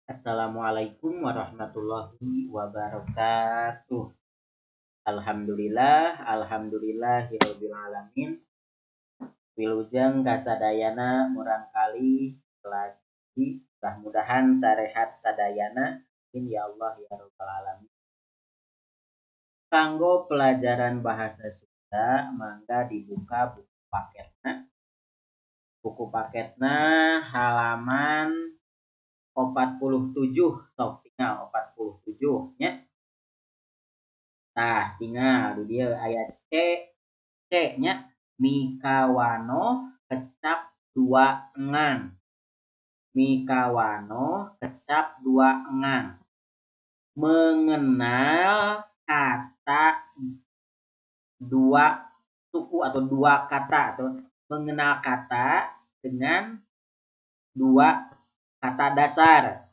Assalamualaikum warahmatullahi wabarakatuh. Alhamdulillahirabbil alamin. Wilujeng kasadayana murang kali kelas mudah-mudahan sarehat sadayana. Amin ya Allah ya rabbal alamin. Kanggo pelajaran bahasa Sunda mangga dibuka buku paketna. Buku paketna halaman 47, sok tinggal 47 nya. Nah, tinggal di dia ayat C nya Mikawano kecap dua engang. Mikawano kecap dua engang. Mengenal kata dua suku atau dua kata atau mengenal kata dengan dua kata dasar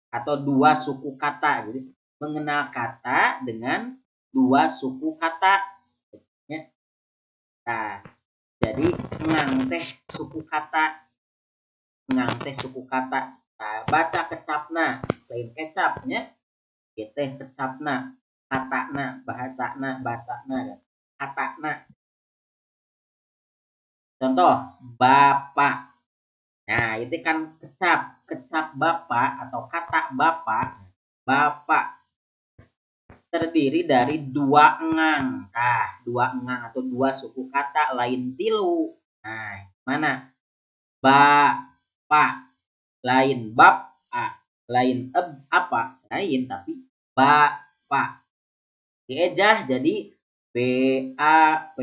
atau dua suku kata. Jadi mengenal kata dengan dua suku kata. Nah, jadi engang teh suku kata. Engang teh suku kata. Nah, baca kecapna, lain kecapnya, kita kecapna, katana, bahasana, katana. Contoh, bapak. Nah, itu kan kecap bapak atau kata bapak. Bapak terdiri dari dua engang. Nah, dua engang atau dua suku kata lain tilu. Nah, mana? Bapak lain bab lain apa? Lain tapi bapak. Diejah jadi B A P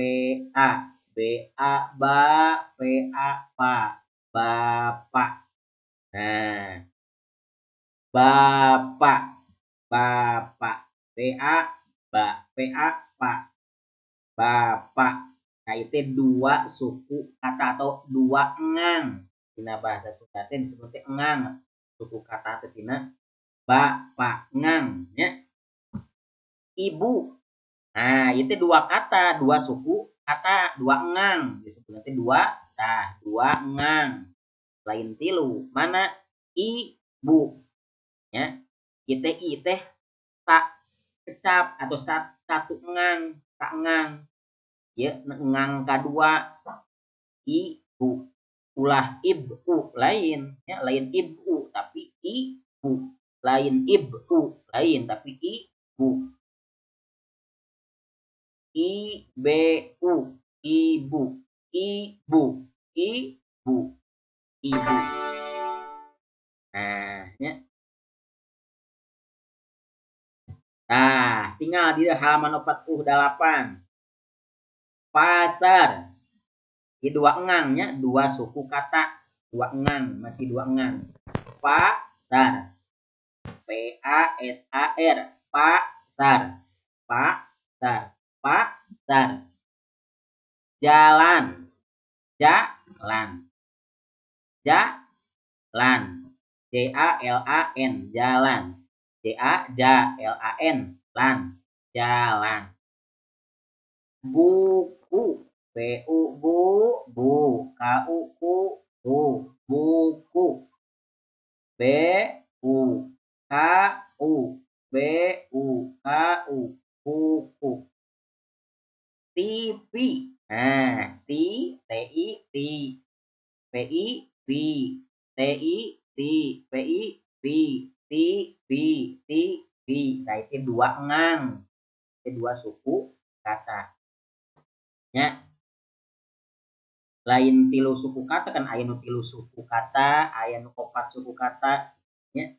A. B A ba P A pa. Bapak. Nah, bapak. Bapak. PA Pak. Bapak. Nah, itu dua suku kata atau dua engang. Dina bahasa Sunda teh disebut engang. Suku kata teh dina bapak engang nya. Ibu. Nah, itu dua kata, dua suku kata, dua engang. Disebut nanti dua engang. Lain tilu. Mana ibu? Ya. Kita i teh tak kecap atau satu engang, tak engang. Ya, engang kedua ibu. Ulah ibu lain, ya, lain ibu tapi ibu. Lain ibu lain tapi ibu. Ibu, ibu, ibu, ibu, ibu. Nah, ya. Nah, tinggal di halaman 48. Pasar. Di dua engangnya, dua suku kata, dua engang, masih dua engang. Pasar. P A S A R. Pasar. Pasar. Pasar. Jalan. Jalan. Jalan. J A L A N. Jalan. J A L A N. Lan. Jalan. Buku. B U bu. K U ku bu. Buku. B U K U. B U K U. Buku. TV. Nah, T I T. P I P. T I T. P I P. T V. T V. Nah, itu dua engang. Itu dua suku kata. Ya. Lain tilu suku kata kan aya nu tilu suku kata, aya nu opat suku kata. Ya.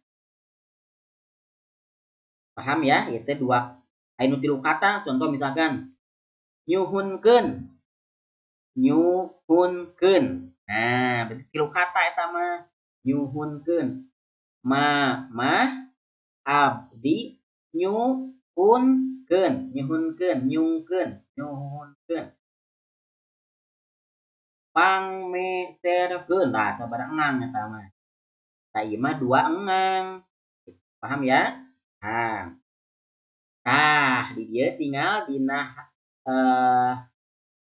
Paham ya? Itu dua aya nu tilu kata, contoh misalkan nyuhunkeun. Nyuhunkeun. Nah, berarti tilu kata eta mah. Nyuhunkeun. Mah abdi nyuhunkeun. Nyuhunkeun, nyungkeun, nyuhunkeun. Pangmeserkeun. Nah, sabaraha engang eta mah. Tah ieu mah dua engang. Paham ya? Nah, di dieu tinggal dina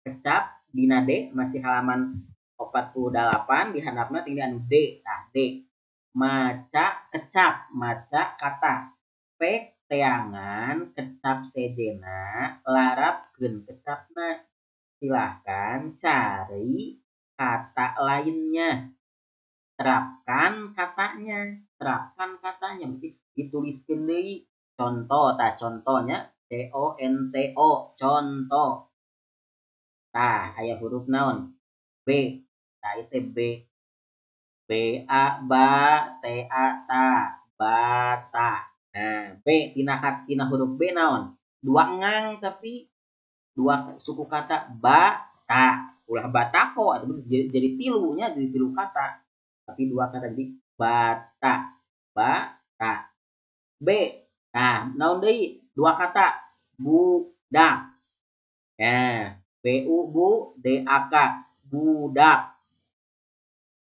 kecap dina D masih halaman 48 di handapna tinggal anu D. Nah, D. maca kecap, maca kata. Pek teangan kecap sejena larapkeun kecapna. Silahkan cari kata lainnya. Terapkan katanya. Terapkan katanya. Dituliskeun deui. Contoh, contohnya CONTO, contoh. Tah, aya huruf naon? B. Tah itu B. BA ba, TA ta, bata. Nah, B tina huruf B naon? Dua ngang tapi dua suku kata bata. Ulah batako atau jadi tilunya jadi tilu kata. Tapi dua kata jadi bata. Bata. B. Nah, naon deui? Dua kata budak. Nah, BU bu DAK budak.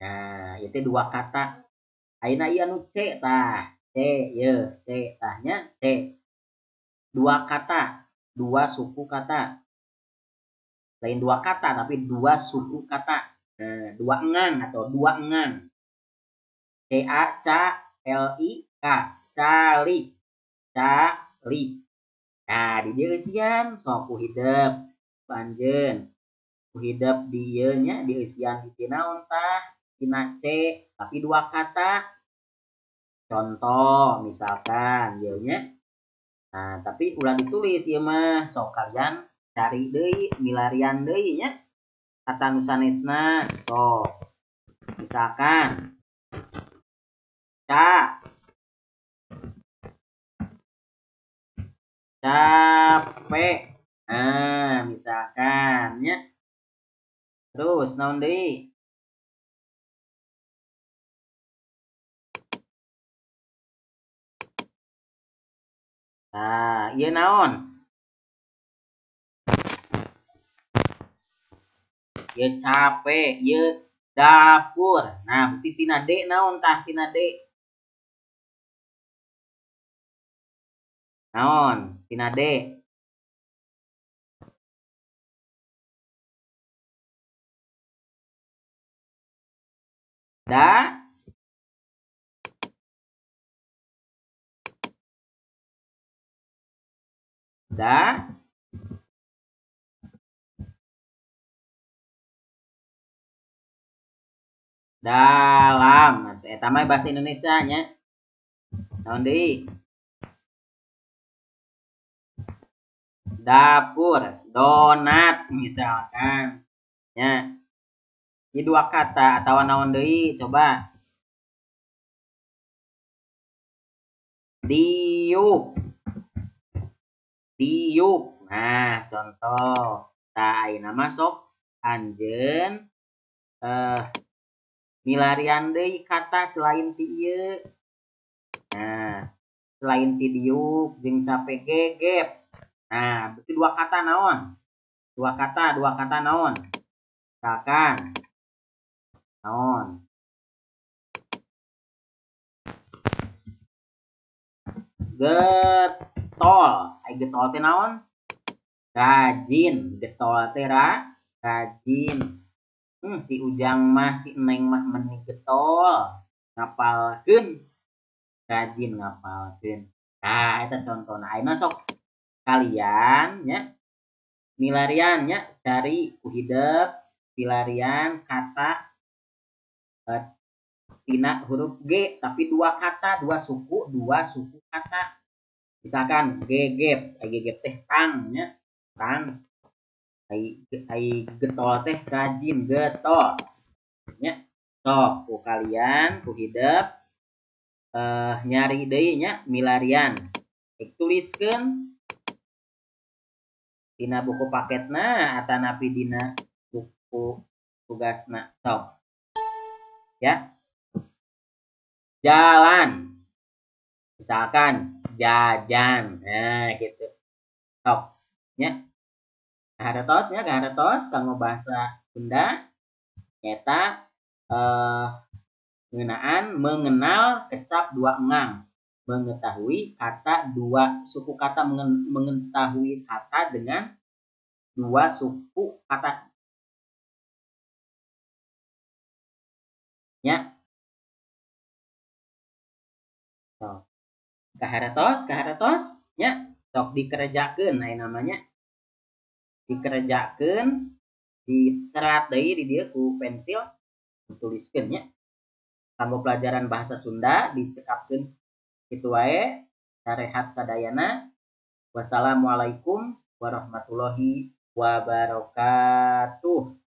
Nah, itu dua kata. Ayeuna ieu anu C tah. C ye, C tahnya C. Dua kata, dua suku kata. Lain dua kata tapi dua suku kata. Nah, dua engang atau dua engang. C A C L I K. Cali. Cali. Nah, di dieu eusian sok ku hidep panjeun. Ku hidep di ieu nya di eusian hiji naon tah? Tina C tapi dua kata. Contoh misalkan ieu nya. Nah, tapi ulah ditulis ieu mah sok kalian cari deui, milarian deui nya. Kata nu sanesna sok. Misalkan capek. Nah, misalkan nya. Terus naon deui? Nah, ieu naon? Ieu capek, ieu dapur. Nah, berarti tina D naon tah tina D? Naon? Tina D. Da da dalam. Eta mah bahasa Indonesia nya. Naon deui? Dapur, donat misalkan. Nya. Ini dua kata atau naon deui coba. Diuk. Diuk. Nah, contoh. Tah ayeuna mah sok anjeun milarian deui kata selain ti ieu. Nah, selain ti diuk jeung capek gegep. Nah, berarti dua kata naon? Dua kata naon? Misalkan naon? Getol. Ai getol teh naon? Rajin. Getol teh rajin. Si Ujang mah si Neng mah meni getol. Ngapalkeun. Rajin ngapalkeun. Nah, eta contohna. Ayeuna sok kalian nya milarian nya cari ku hidep pilarian kata tina huruf G tapi dua kata, dua suku kata. Misalkan gegep, gegep teh tang nya. Tang. Ai getol teh rajin getol. Nya. Sok ku kalian ku hidep nyari deui nya milarian. Tuliskeun dina buku paketna atanapi dina buku tugasna. Sok. Ya. Jalan. Misalkan jajan. Nah, gitu. Sok. Nya. Ngahartos nya, ngahartos kanggo bahasa Sunda nyata ngeunaan mengenal kecap dua engang. Mengetahui kata dua suku kata mengetahui kata dengan dua suku kata. Ya. Sok. Kaharetos nya sok dikerjakeun aya namanya dikerjakeun diserat deui di dieu ku pensil dituliskeun nya kanggo pelajaran bahasa Sunda dicekapkeun kitu wae sarehat sadayana. Wassalamualaikum warahmatullahi wabarakatuh.